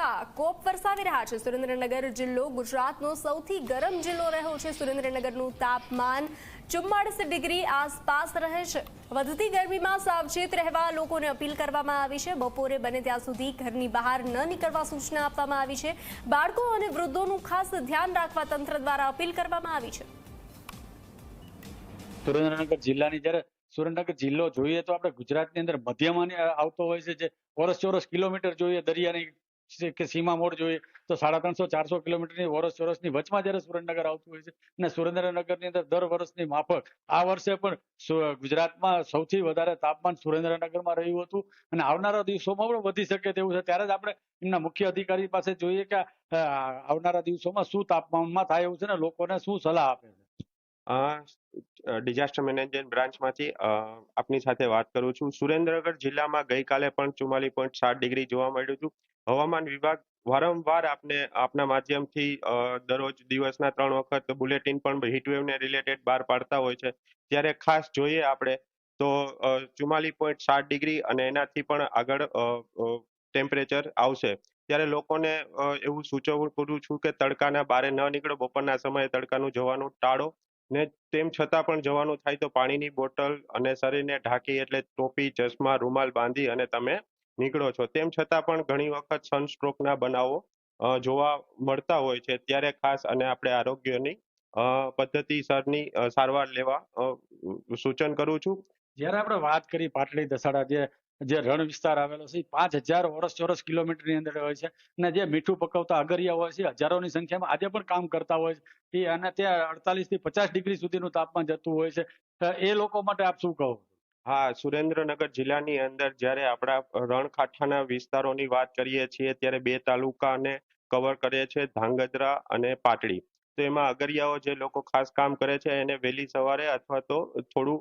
ઉગતા કોપ વરસાવી રહ્યા છે। સુરેન્દ્રનગર જિલ્લો ગુજરાતનો સૌથી ગરમ જિલ્લો રહ્યો છે। સુરેન્દ્રનગરનું તાપમાન 44 ડિગ્રી આસપાસ રહે છે। વધતી ગરમીમાં સાવચેત રહેવા લોકોને અપીલ કરવામાં આવી છે। બપોરે બને ત્યાં સુધી ઘરની બહાર ન નીકળવા સૂચના આપવામાં આવી છે। બાળકો અને વૃદ્ધોનું ખાસ ધ્યાન રાખવા તંત્ર દ્વારા અપીલ કરવામાં આવી છે। સુરેન્દ્રનગર જિલ્લાની જ્યારે સુરેન્દ્રનગર જિલ્લો જોઈએ તો આપણે ગુજરાતની અંદર મધ્યમાં આવતો હોય છે। જે ચોરસ કિલોમીટર જોઈએ દરિયાની કે સીમા મોડ જોઈએ તો 350-400 કિલોમીટરની ચોરસની વચમાં જ્યારે સુરેન્દ્રનગર આવતું હોય છે અને સુરેન્દ્રનગરની અંદર દર વર્ષની માફક આ વર્ષે પણ ગુજરાતમાં સૌથી વધારે તાપમાન સુરેન્દ્રનગરમાં રહ્યું હતું અને આવનારા દિવસોમાં પણ વધી શકે તેવું છે। ત્યારે જ આપણે એમના મુખ્ય અધિકારી પાસે જોઈએ કે આવનારા દિવસોમાં શું તાપમાનમાં થાય એવું છે ને લોકોને શું સલાહ આપે છે। ડિઝાસ્ટર મેનેજમેન્ટ બ્રાન્ચમાંથી આપની સાથે વાત કરું છું। સુરેન્દ્રનગર જિલ્લામાં ગઈકાલે પણ 44.7 ડિગ્રી જોવા મળ્યું હતું। હવામાન વિભાગ વારંવાર આપના માધ્યમથી દરરોજ દિવસના 3 વખત બુલેટિન પણ હીટવેવને રિલેટેડ બહાર પાડતા હોય છે। ત્યારે ખાસ જોઈએ આપણે તો 44.7 ડિગ્રી અને એનાથી પણ આગળ ટેમ્પરેચર આવશે। ત્યારે લોકોને એવું સૂચવવું કરું છું કે તડકાના બારે ન નીકળો, બપોરના સમયે તડકાનું જવાનું ટાળો ને તેમ છતાં પણ જવાનું થાય તો પાણીની બોટલ અને શરીરને ઢાંકી એટલે ટોપી, ચશ્મા, રૂમાલ બાંધી અને તમે નીકળો છો। તેમ છતાં પણ ઘણી વખત સનસ્ટ્રોકના બનાવો જોવા મળતા હોય છે। ત્યારે ખાસ અને આપણે આરોગ્યની પદ્ધતિસરની સારવાર લેવા સૂચન કરું છું। જ્યારે આપણે વાત કરી પાટડી દસાડા જે રણ વિસ્તાર આવેલો છે 5000 ચોરસ કિલોમીટરની અંદર હોય છે અને જે મીઠું પકવતા અગરિયા હોય છે હજારોની સંખ્યામાં આજે પણ કામ કરતા હોય છે અને ત્યાં 48 થી 50 ડિગ્રી સુધીનું તાપમાન જતું હોય છે। એ લોકો માટે આપ શું કહો? હા, સુરેન્દ્રનગર જિલ્લાની અંદર જ્યારે આપણા રણકાંઠાના વિસ્તારોની વાત કરીએ છીએ ત્યારે 2 તાલુકાને કવર કરે છે, ધાંગધ્રા અને પાટડી। તો એમાં અગરિયાઓ જે લોકો ખાસ કામ કરે છે એને વહેલી સવારે અથવા તો થોડું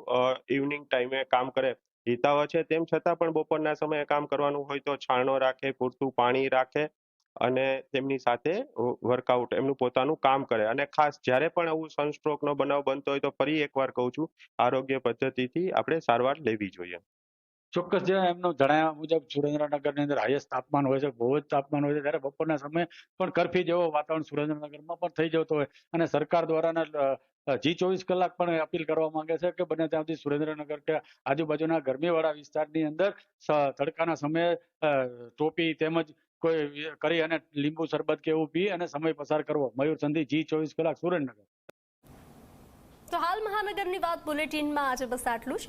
ઇવનિંગ ટાઈમે કામ કરે હિતાવ છે। તેમ છતાં પણ બપોરના સમયે કામ કરવાનું હોય તો છાણો રાખે, પૂરતું પાણી રાખે અને તેમની સાથે વર્કઆઉટ એમનું પોતાનું કામ કરે। અને ખાસ જ્યારે પણ આવું સનસ્ટ્રોકનો બનાવ બનતો હોય તો ફરી એકવાર કહું છું, આરોગ્ય પદ્ધતિથી આપણે સારવાર લેવી જોઈએ। ચોક્કસ જે એમનું જણાવ્યા મુજબ સુરેન્દ્રનગરની અંદર હાઈએસ્ટ તાપમાન હોય છે, બહુ જ તાપમાન હોય છે। ત્યારે બપોરના સમયે પણ કર્ફ્યુ જેવો વાતાવરણ સુરેન્દ્રનગરમાં પણ થઈ જતો હોય અને સરકાર દ્વારા G24 કલાક પણ અપીલ કરવા માંગે છે કે બને ત્યાં સુધી સુરેન્દ્રનગર કે આજુબાજુના ગરમીવાળા વિસ્તારની અંદર તડકાના સમયે ટોપી તેમજ કોઈ કરી અને લીંબુ શરબત કે એવું પી અને સમય પસાર કરવો। મયુર સંધી, G24 કલાક, સુરેન્દ્રનગર। તો હાલ મહાનગરની વાત બુલેટિનમાં આજે બસ આટલું જ।